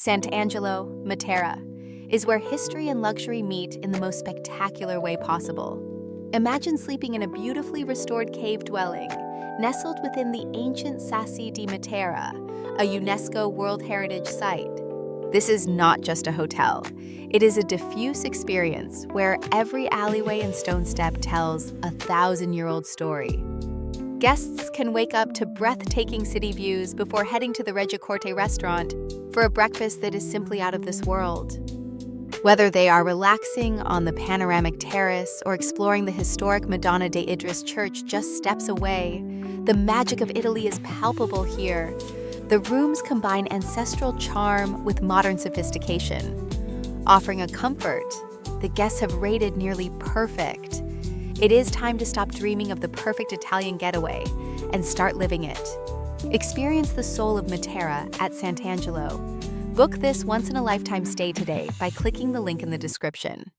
Sant'Angelo, Matera, is where history and luxury meet in the most spectacular way possible. Imagine sleeping in a beautifully restored cave dwelling, nestled within the ancient Sassi di Matera, a UNESCO World Heritage Site. This is not just a hotel. It is a diffuse experience where every alleyway and stone step tells a 1,000-year-old story. Guests can wake up to breathtaking city views before heading to the Regiacorte Restaurant for a breakfast that is simply out of this world. Whether they are relaxing on the panoramic terrace or exploring the historic Madonna dell'Idris church just steps away, the magic of Italy is palpable here. The rooms combine ancestral charm with modern sophistication, offering a comfort the guests have rated nearly perfect. It is time to stop dreaming of the perfect Italian getaway and start living it. Experience the soul of Matera at Sant'Angelo. Book this once-in-a-lifetime stay today by clicking the link in the description.